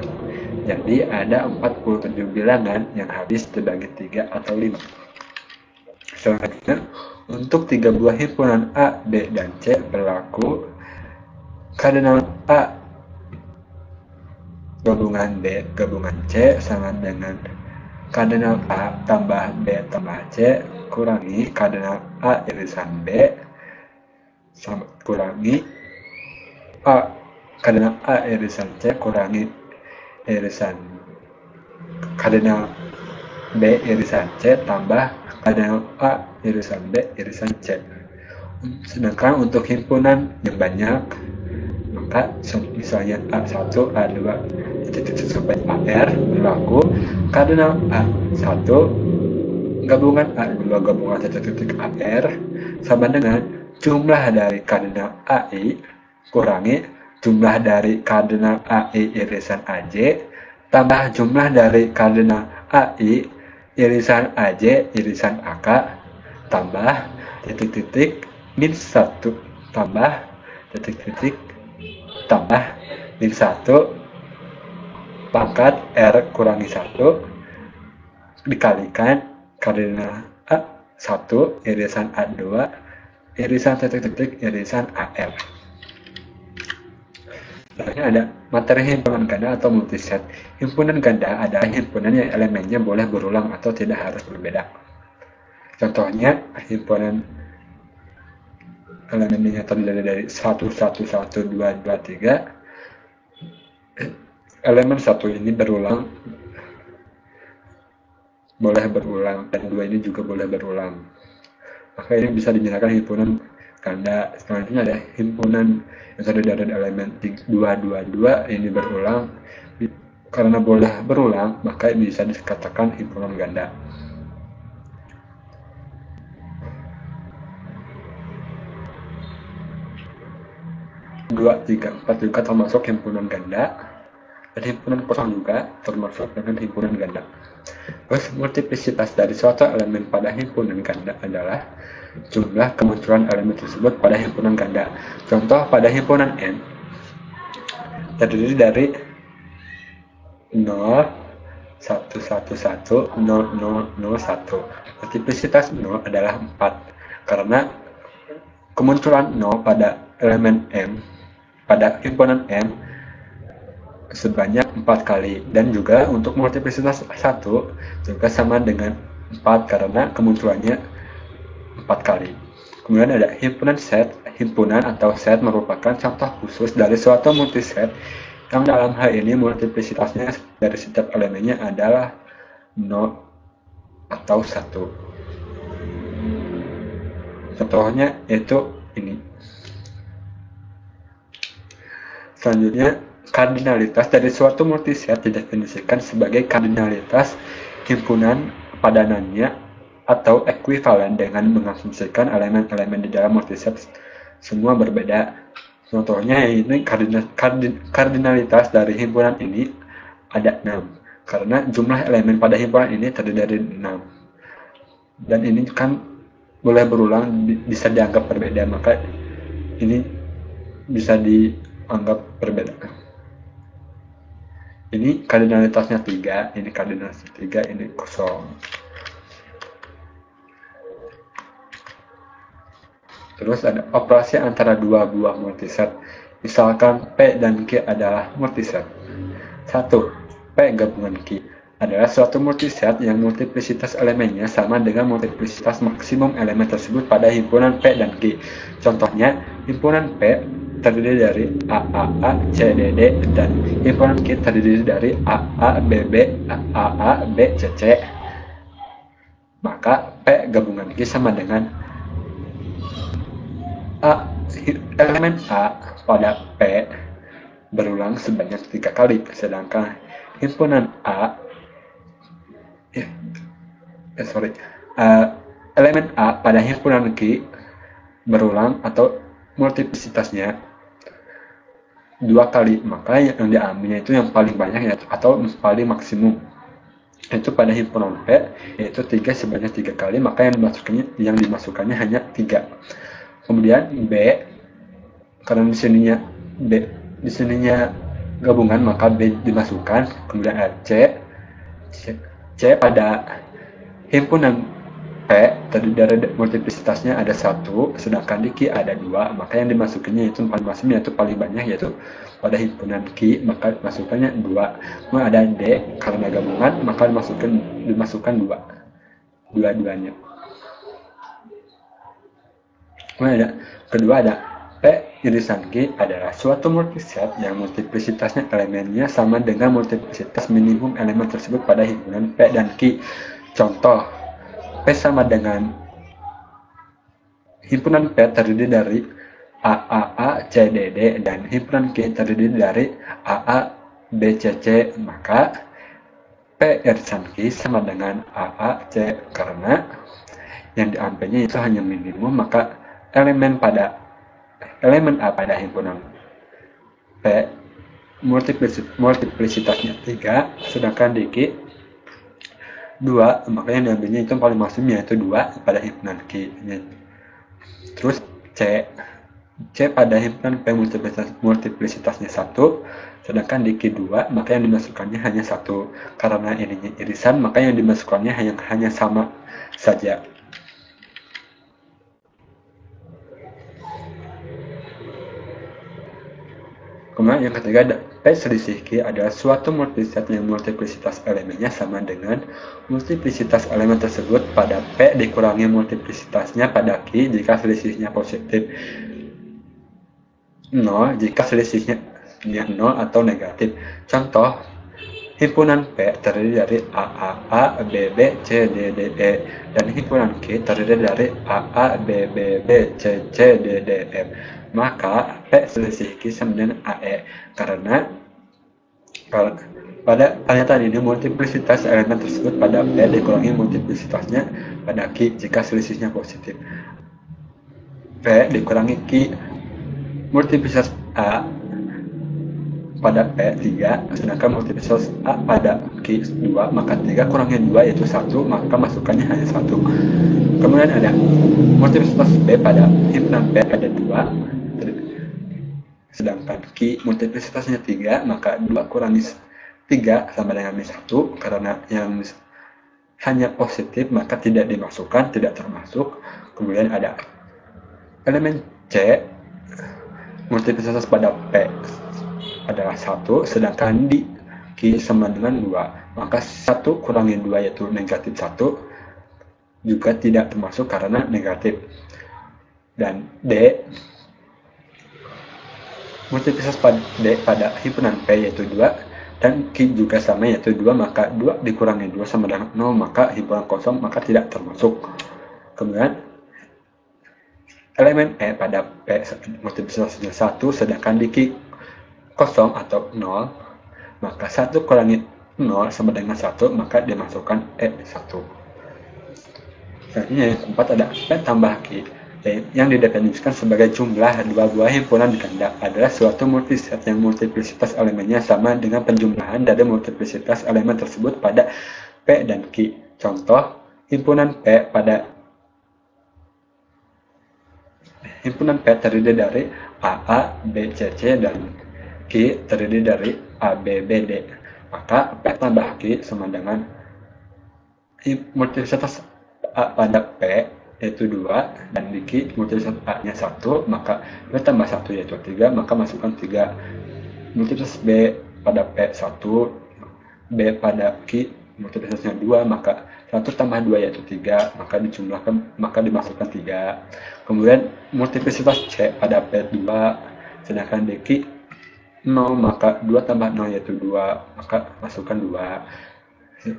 Jadi ada 47 bilangan yang habis dibagi 3 atau 5. Selanjutnya, untuk 3 buah himpunan A, B, dan C berlaku kardinal A gabungan B gabungan C sama dengan kardinal A tambah B tambah C kurangi kardinal A irisan B sama kurangi kardinal A irisan C kurangi irisan kardinal B irisan C tambah kardinal A irisan B irisan C. Sedangkan untuk himpunan yang banyak, maka misalnya A1, A2 sampai AR berlaku kardinal A1 gabungan A2 gabungan AR sama dengan jumlah dari kardinal AI kurangi jumlah dari kardinal AI irisan AJ tambah jumlah dari kardinal AI irisan AJ irisan AK tambah titik-titik min 1 tambah titik-titik tambah min 1 pangkat R kurangi 1 dikalikan kardinal A1 irisan A2 irisan titik-titik irisan AR. Selanjutnya ada materi himpunan ganda atau multiset. Himpunan ganda adalah himpunan yang elemennya boleh berulang atau tidak harus berbeda. Contohnya himpunan elemennya terdiri dari 1, 1, 1, 2, 2, 3. Elemen 1 ini boleh berulang, dan 2 ini juga boleh berulang. Maka ini bisa dinyatakan himpunan ganda. Selanjutnya ada himpunan yang terdiri dari elemen 2, 2, 2 ini berulang. Karena boleh berulang, maka bisa dikatakan himpunan ganda. 2, 3, 4 juga termasuk himpunan ganda, dan himpunan kosong juga termasuk dengan himpunan ganda. Terus multiplisitas dari suatu elemen pada himpunan ganda adalah jumlah kemunculan elemen tersebut pada himpunan ganda. Contoh pada himpunan N terdiri dari 0, 1, 1, 1, 0, 0, 0, 1. Multiplisitas 0 adalah 4, karena kemunculan 0 pada elemen M, pada himpunan M, sebanyak 4 kali. Dan juga untuk multiplisitas 1 juga sama dengan 4, karena kemunculannya 4 kali. Kemudian ada himpunan set. Himpunan atau set merupakan contoh khusus dari suatu multiset, yang dalam hal ini multiplisitasnya dari setiap elemennya adalah 0 atau 1. Contohnya yaitu ini. Selanjutnya, kardinalitas dari suatu multiset didefinisikan sebagai kardinalitas himpunan padanannya atau ekuivalen dengan mengasumsikan elemen-elemen di dalam multiset semua berbeda. Contohnya ini kardinalitas dari himpunan ini ada 6, karena jumlah elemen pada himpunan ini terdiri dari 6. Dan ini kan boleh berulang, bisa dianggap berbeda, maka ini bisa dianggap berbeda. Ini kardinalitasnya 3, ini kardinalitasnya 3, ini kosong. Terus ada operasi antara dua buah multiset. Misalkan P dan Q adalah multiset. 1. P gabungan Q adalah suatu multiset yang multiplisitas elemennya sama dengan multiplisitas maksimum elemen tersebut pada himpunan P dan Q. Contohnya, himpunan P terdiri dari A, A, A, C, D, D, dan himpunan Q terdiri dari A, A, B, B, A, A, B, C, C. Maka P gabungan Q sama dengan elemen A pada P berulang sebanyak 3 kali, sedangkan himpunan elemen A pada himpunan Q berulang atau multiplisitasnya 2 kali, maka yang diambilnya itu yang paling banyak atau paling maksimum, yaitu pada himpunan P yaitu 3 sebanyak 3 kali, maka yang dimasukkannya hanya 3. Kemudian B, karena di sininya gabungan, maka B dimasukkan. Kemudian C pada himpunan P terdiri dari multiplisitasnya ada 1, sedangkan di Q ada 2, maka yang dimasukkannya itu paling maksimum yaitu paling banyak, yaitu pada himpunan Q, maka dimasukkannya 2. Kemudian ada D, karena gabungan, maka dimasukkan 2, dua-duanya. Kemudian kedua ada P irisan Q adalah suatu multiset yang multiplisitasnya elemennya sama dengan multiplisitas minimum elemen tersebut pada himpunan P dan Q. Contoh, P sama dengan himpunan P terdiri dari A, A, A, C, D, D, dan himpunan Q terdiri dari A, A, B, C, C, maka P irisan Q sama dengan A, A, C, karena yang diambilnya itu hanya minimum, maka elemen A pada himpunan P multiplisitasnya 3, sedangkan di Q 2, maka yang diambilnya itu paling maksimum yaitu 2 pada himpunan Q. Terus C pada himpunan P multiplisitasnya 1, sedangkan di Q 2, maka yang dimasukkannya hanya 1. Karena ininya irisan, maka yang dimasukkannya hanya sama saja. Kemudian yang ketiga ada P selisih Q adalah suatu multiset yang multiplisitas elemennya sama dengan multiplisitas elemen tersebut pada P dikurangi multiplisitasnya pada Q jika selisihnya positif, 0 jika selisihnya 0 atau negatif. Contoh, himpunan P terdiri dari A, B, B, C, D, D, E, dan himpunan Q terdiri dari A, B, B, B, C, C, D, D, F. Maka P selisih Q sama dengan AE, karena pada pernyataan ini multiplisitas elemen tersebut pada P dikurangi multiplisitasnya pada Q jika selisihnya positif. P dikurangi Q, multiplisitas A pada P 3, sedangkan multiplisitas A pada Q 2, maka 3 kurangi 2 yaitu 1, maka masukannya hanya 1. Kemudian ada multiplisitas B pada himpunan P ada 2, sedangkan Q multiplisitasnya 3, maka 2 kurangi 3 sama dengan 1, karena yang hanya positif maka tidak dimasukkan, tidak termasuk. Kemudian ada elemen C, multiplisitas pada P adalah 1, sedangkan di Q sama dengan 2, maka 1 kurangi 2 yaitu negatif 1, juga tidak termasuk karena negatif. Dan D, multiplisitas pada himpunan P yaitu 2, dan Q juga sama yaitu 2, maka 2 dikurangi 2 sama dengan 0, maka himpunan kosong, maka tidak termasuk. Kemudian elemen E pada P multiplisitasnya 1, sedangkan di Q kosong atau 0, maka 1 kurangi 0 sama dengan 1, maka dimasukkan E1. Selanjutnya yang keempat ada P tambah Q, yang didefinisikan sebagai jumlah dua buah himpunan ganda adalah suatu multiset yang multiplisitas elemennya sama dengan penjumlahan dari multiplisitas elemen tersebut pada P dan Q. Contoh, himpunan P terdiri dari A, B, C, C, dan Q terdiri dari A, B, B, D. Maka P tambah Q sama dengan multiplisitas A pada P yaitu 2, dan di Q multiplisitas A-nya 1, maka 2 tambah 1 yaitu 3, maka masukkan 3. Multiplisitas B pada P 1, B pada Q multiplisitasnya 2, maka 1 tambah 2 yaitu 3, maka dijumlahkan, maka dimasukkan 3. Kemudian multiplisitas C pada P 2, sedangkan di Q 0, maka 2 tambah 0 yaitu 2, maka masukkan 2.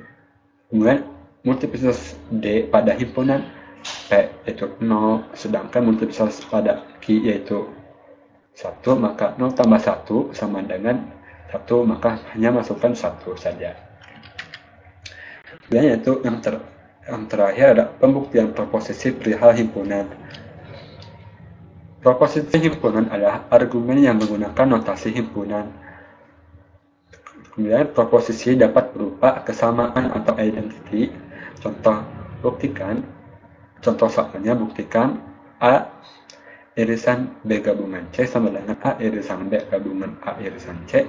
Kemudian multiplisitas D pada himpunan P yaitu 0, sedangkan multiplisitas pada Q yaitu 1, maka 0 tambah 1 sama dengan 1, maka hanya masukkan 1 saja. Kemudian yaitu yang terakhir ada pembuktian proposisi perihal himpunan. Proposisi himpunan adalah argumen yang menggunakan notasi himpunan. Kemudian proposisi dapat berupa kesamaan atau identity. Contoh soalnya buktikan A irisan B gabungan C sama dengan A irisan B gabungan A irisan C.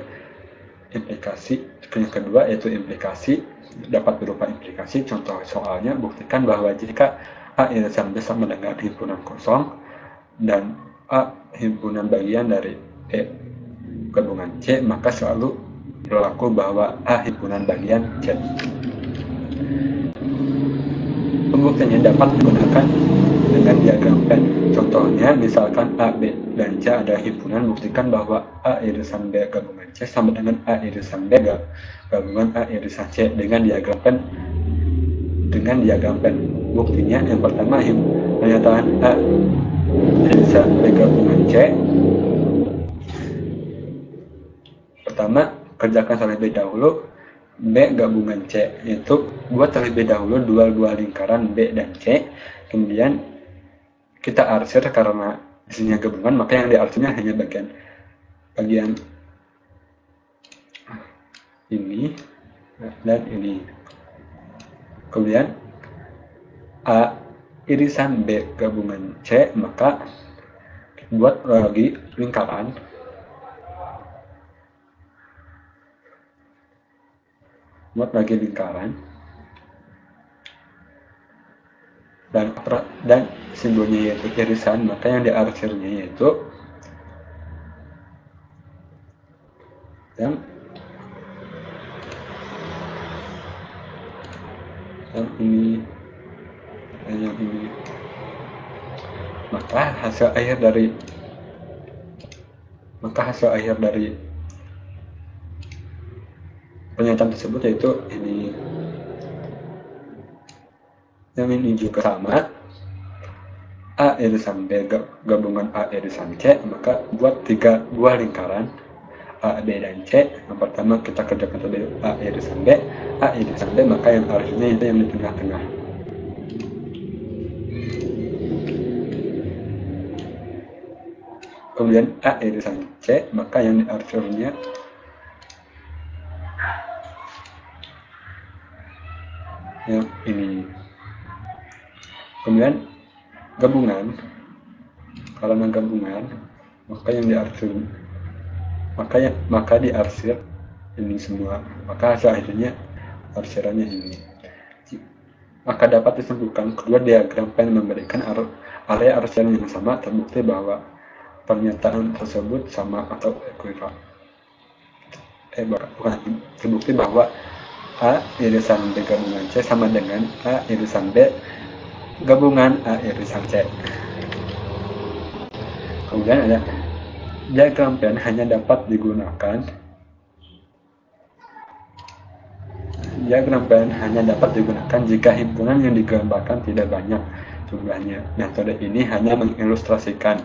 Implikasi yang kedua yaitu implikasi, dapat berupa implikasi. Contoh soalnya buktikan bahwa jika A irisan B sama dengan himpunan kosong dan A himpunan bagian dari E gabungan C, maka selalu berlaku bahwa A himpunan bagian C. Pembuktiannya dapat digunakan dengan diagram Venn. Contohnya, misalkan A, B, dan C ada himpunan, buktikan bahwa A irisan B gabungan C sama dengan A irisan B gabungan A irisan C dengan diagram Venn. Buktinya yang pertama, pernyataan A irisan B gabungan C. Pertama, kerjakan terlebih dahulu B gabungan C, yaitu buat terlebih dahulu dua lingkaran B dan C, kemudian kita arsir karena isinya gabungan, maka yang diarsirnya hanya bagian ini dan ini. Kemudian A irisan B gabungan C, maka buat lagi lingkaran dan simbolnya yaitu irisan, maka yang diarsirnya yaitu yang ini dan yang ini. Maka hasil akhir dari pernyataan tersebut yaitu ini. Yang ini juga sama, A irisan B gabungan A irisan C, maka buat 3 buah lingkaran A, B, dan C. Yang pertama kita kerjakan tadi A irisan B, maka yang harusnya itu yang di tengah-tengah. Kemudian A irisan C, maka yang di harusnya yang ini. Kemudian gabungan, karena gabungan maka yang diarsir maka diarsir ini semua, maka hasil akhirnya arsirannya ini. Maka dapat disimpulkan kedua diagram pen memberikan area arsiran yang sama, terbukti bahwa pernyataan tersebut sama atau ekuivalen. Terbukti bahwa A irisan B gabungan C sama dengan A irisan B gabungan A irisan C. Kemudian ada diagram pen hanya dapat digunakan jika himpunan yang digambarkan tidak banyak jumlahnya. Metode ini hanya mengilustrasikan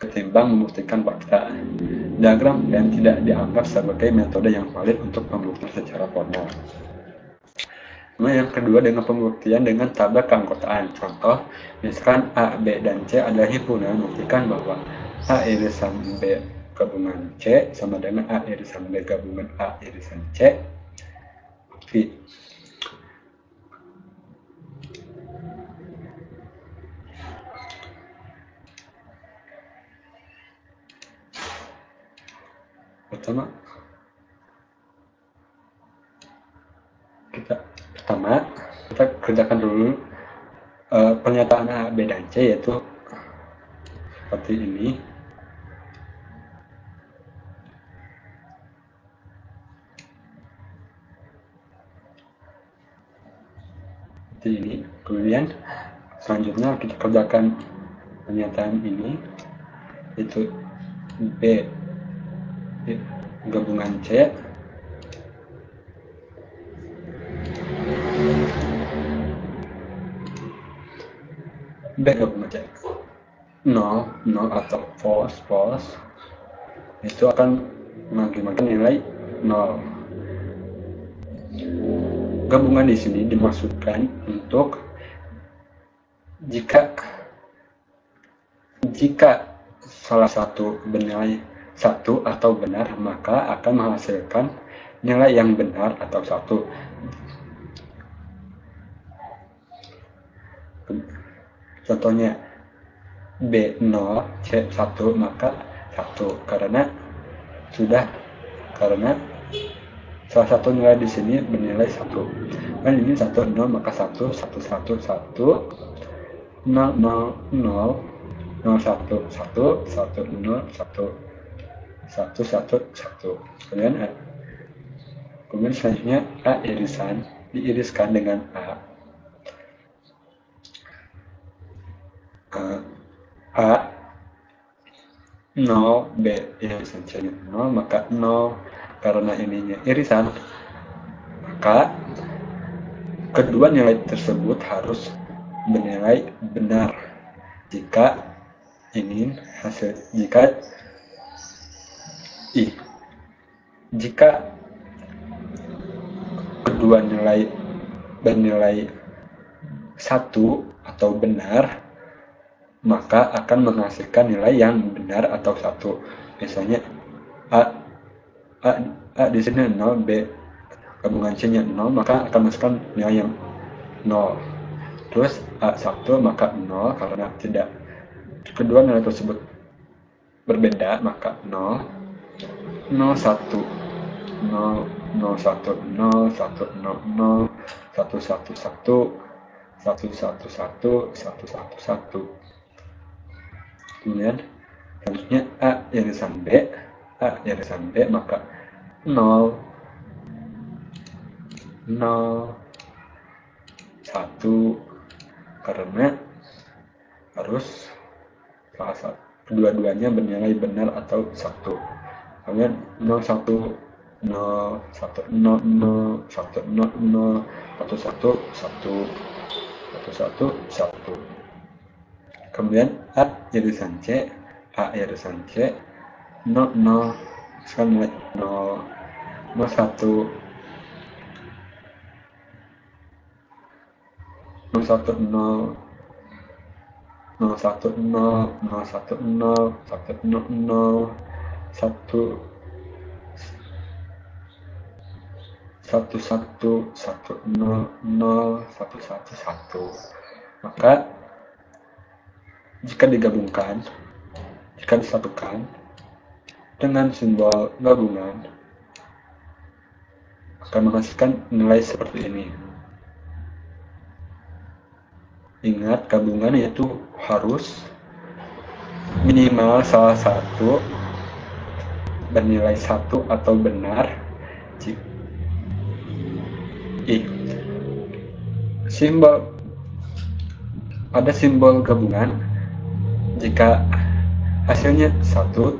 ketimbang membuktikan fakta. Diagram pen tidak dianggap sebagai metode yang valid untuk pembuktian secara formal. Yang kedua dengan pembuktian dengan tabel keanggotaan. Contoh, misalkan A, B, dan C adalah himpunan, buktikan bahwa A irisan B gabungan C sama dengan A irisan B gabungan A irisan C. Bukti. Pertama kita kerjakan dulu pernyataan A, B, dan C, yaitu seperti ini. Kemudian selanjutnya kita kerjakan pernyataan ini, yaitu B gabungan C B gabungan C 0 atau false itu akan mengakibatkan nilai 0. Gabungan di sini dimaksudkan untuk jika salah satu bernilai 1 atau benar, maka akan menghasilkan nilai yang benar atau 1. Contohnya B 0, C 1, maka 1 karena salah satu nilai di sini bernilai 1. Dan ini 1 0, maka 1 1 1 1 0 0 0 0 1 1 1 1 0 1 1. Kemudian selanjutnya A irisan diiriskan dengan A 0, B irisan C 0, maka 0 karena ininya irisan, maka kedua nilai tersebut harus bernilai benar jika kedua nilai bernilai 1 atau benar, maka akan menghasilkan nilai yang benar atau 1. Misalnya A di sini 0, B gabungan C-nya 0, maka akan menghasilkan nilai yang 0. Terus A1 maka 0 karena tidak kedua nilai tersebut berbeda, maka 0 0 1 0 0 1 0 1 0 0 1 1 1 1 1 1 1 1 1. Kemudian selanjutnya A irisan B A irisan B, maka 0, 0, 1, karena harus salah satu kedua-duanya bernilai benar atau 1. Kemudian 0, 1, 0, 1, 0, 0, 1, 0, 0, 1, 1, 1, 1, 1, 1. Kemudian A irisan C, A irisan C, 0, 0, sekarang nilai 0, 0, 1, 0, 1, 0, 0, 1, 0, 0, 1, 0, 1, 0, 0, 1, 1, 1, 1, 0, 0, 1, 1, 1. Maka jika digabungkan, jika disatukan dengan simbol gabungan, akan menghasilkan nilai seperti ini. Ingat, gabungan yaitu harus minimal salah satu bernilai 1 atau benar. Ada simbol gabungan jika hasilnya 1,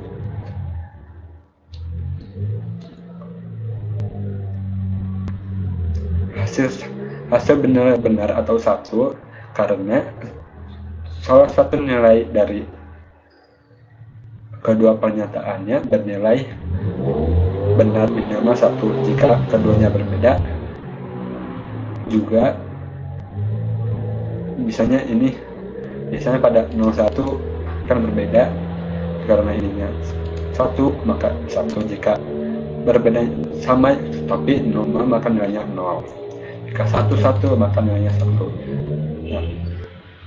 hasil benar atau 1 karena salah satu nilai dari kedua pernyataannya bernilai benar minimal 1. Jika keduanya berbeda, juga misalnya pada 01 kan berbeda karena ininya 1, maka 1. Jika berbeda sama tapi 0 maka nilainya 0. Jika 1, 1 maka nilainya 1. Nah,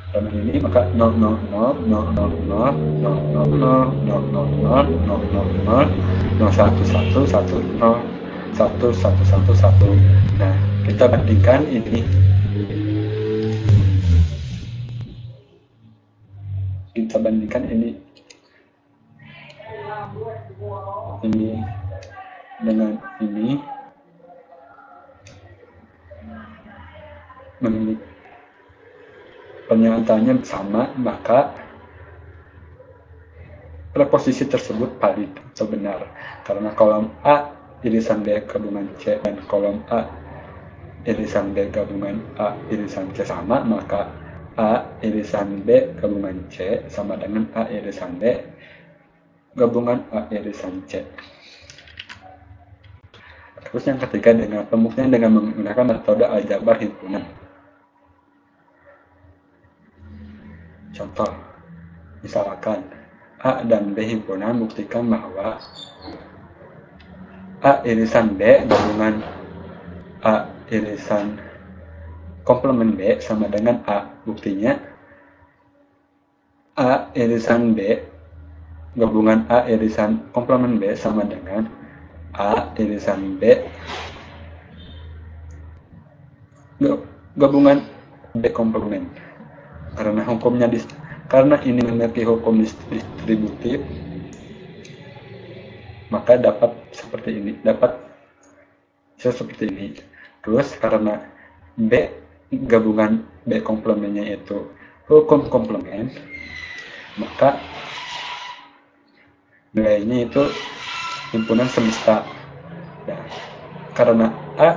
karena ini maka 0, 0, 0, 0, 0, 0, 0, 0, 0, 0, 0, 0, 0, 1, 1, 1, 1, 0, 1, 1, 1, 1. Nah, kita bandingkan ini. Kita bandingkan ini dengan ini, memiliki pernyataannya sama, maka preposisi tersebut valid atau benar karena kolom A irisan B gabungan C dan kolom A irisan B gabungan A irisan C sama, maka A irisan B gabungan C sama dengan A irisan B gabungan A irisan C. Terus yang ketiga, dengan pembuktian dengan menggunakan metode aljabar himpunan. Contoh, misalkan A dan B himpunan, buktikan bahwa A irisan B gabungan A irisan komplement B sama dengan A. Buktinya A irisan B gabungan A irisan komplement B sama dengan A irisan B gabungan B komplement. Karena ini memiliki hukum distributif, maka dapat seperti ini. Terus karena B gabungan B komplementnya itu hukum komplement, maka nilainya itu himpunan semesta. Nah, karena A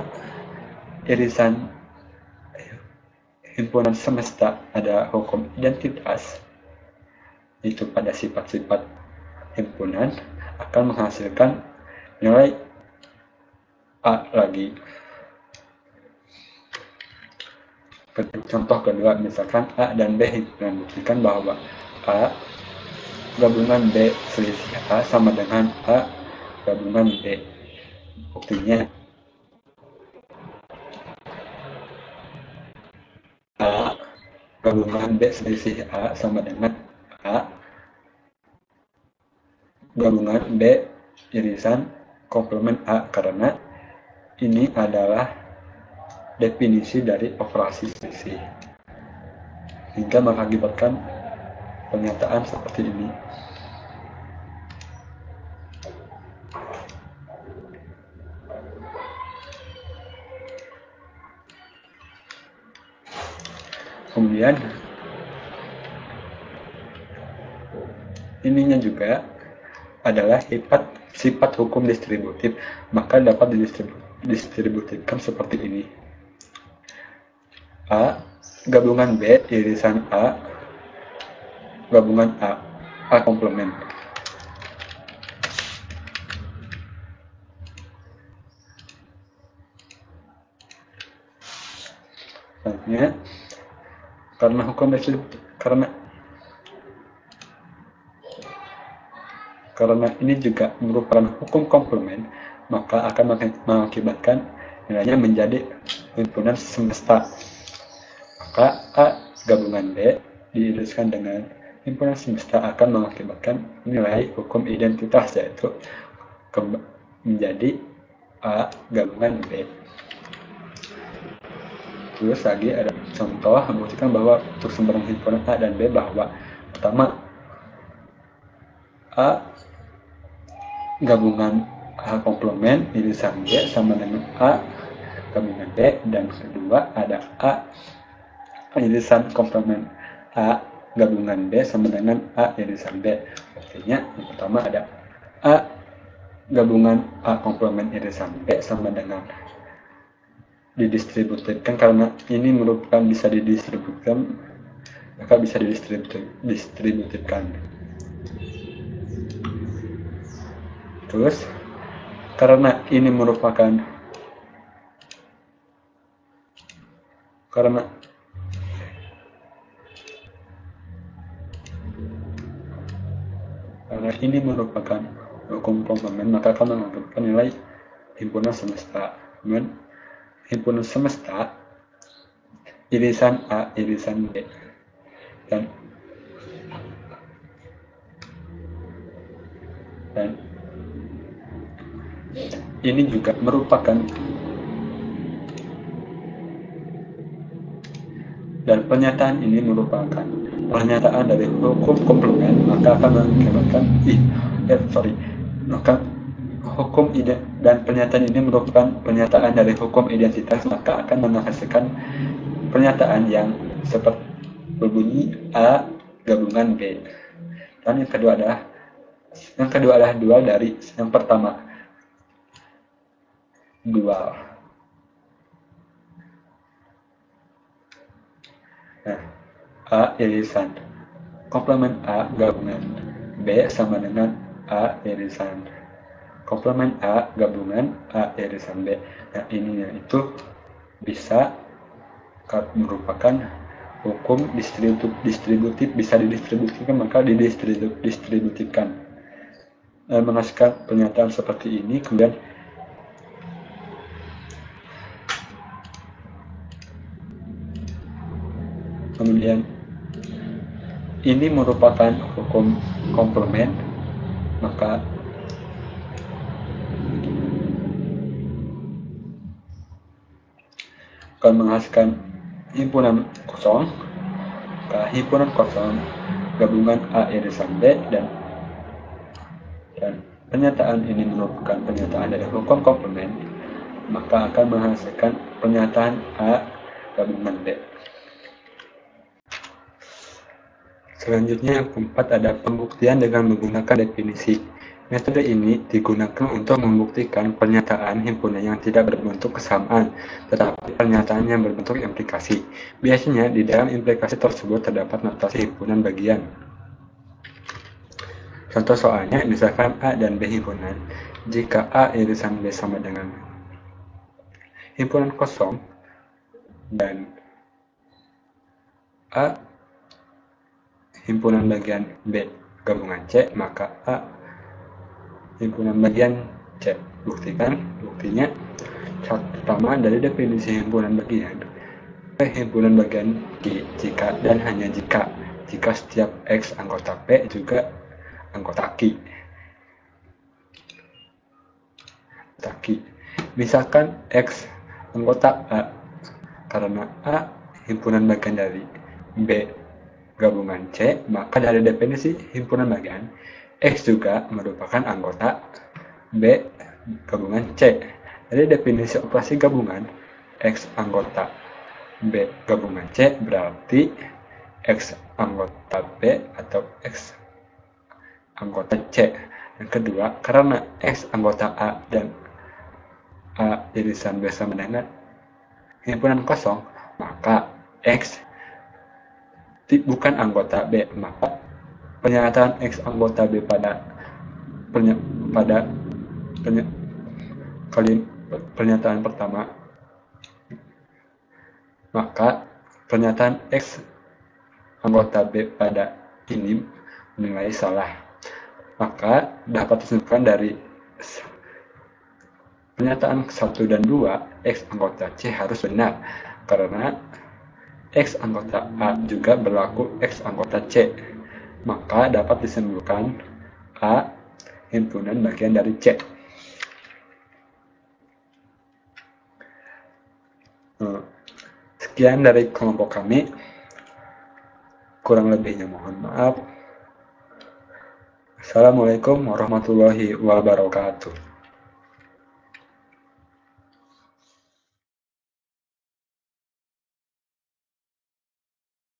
irisan himpunan semesta ada hukum identitas, itu pada sifat-sifat himpunan akan menghasilkan nilai A lagi. Contoh kedua, misalkan A dan B himpunan, buktikan bahwa A gabungan B selisih A sama dengan A gabungan B. Buktinya A gabungan B selisih A sama dengan A gabungan B irisan komplement A, karena ini adalah definisi dari operasi selisih hingga mengakibatkan pernyataan seperti ini. Kemudian ininya juga adalah sifat hukum distributif, maka dapat didistributifkan seperti ini. A gabungan B irisan A gabungan A komplement. Selanjutnya, karena hukum distributif, karena ini juga merupakan hukum komplement, maka akan mengakibatkan nilainya menjadi himpunan semesta. Maka A gabungan B diiriskan dengan himpunan semesta akan mengakibatkan nilai hukum identitas, yaitu menjadi A gabungan B. Terus lagi ada contoh membuktikan bahwa untuk sembarang himpunan A dan B bahwa pertama A gabungan A komplement irisan B sama dengan A gabungan B, dan kedua ada A irisan komplement A gabungan B sama dengan A irisan B. Artinya yang pertama ada A gabungan A komplement irisan B sama dengan didistributifkan, karena ini merupakan bisa didistributifkan, maka bisa didistributifkan. Terus karena ini merupakan hukum komplement, maka akan mengakibatkan nilai himpunan semesta. Himpunan semesta irisan A irisan B, dan ini juga merupakan, dan pernyataan ini merupakan pernyataan dari hukum komplement, maka akan mengakibatkan hukum dan pernyataan ini merupakan pernyataan dari hukum identitas, maka akan menghasilkan pernyataan yang seperti berbunyi A gabungan B. Dan yang kedua adalah dual dari yang pertama, dual. Nah, A irisan komplement A gabungan B sama dengan A irisan komplement A gabungan A irisan B. Nah, ini itu bisa merupakan hukum distributif, bisa didistributifkan, maka didistributifkan. Menghasilkan pernyataan seperti ini. Kemudian ini merupakan hukum komplement, maka akan menghasilkan himpunan kosong gabungan A irisan B, dan pernyataan ini merupakan pernyataan dari hukum komplement, maka akan menghasilkan pernyataan A gabungan B. Selanjutnya yang keempat ada pembuktian dengan menggunakan definisi. Metode ini digunakan untuk membuktikan pernyataan himpunan yang tidak berbentuk kesamaan, tetapi pernyataan yang berbentuk implikasi. Biasanya di dalam implikasi tersebut terdapat notasi himpunan bagian. Contoh soalnya, misalkan A dan B himpunan. Jika A irisan B sama dengan himpunan kosong dan A himpunan bagian B gabungan C, maka A himpunan bagian C. Buktinya pertama dari definisi himpunan bagian. Himpunan bagian Q jika dan hanya jika setiap X anggota P juga anggota Q. Misalkan X anggota A, karena A himpunan bagian dari B gabungan C, maka dari definisi himpunan bagian X juga merupakan anggota B gabungan C. Dari definisi operasi gabungan, X anggota B gabungan C berarti X anggota B atau X anggota C. Yang kedua, karena X anggota A dan A irisan B sama dengan himpunan kosong, maka X bukan anggota B, maka pernyataan X anggota B pernyataan pertama, maka pernyataan X anggota B pada ini menilai salah. Maka dapat disimpulkan dari pernyataan 1 dan 2, X anggota C harus benar, karena X anggota A juga berlaku X anggota C. Maka dapat disimpulkan A himpunan bagian dari C. Sekian dari kelompok kami. Kurang lebihnya mohon maaf. Assalamualaikum warahmatullahi wabarakatuh.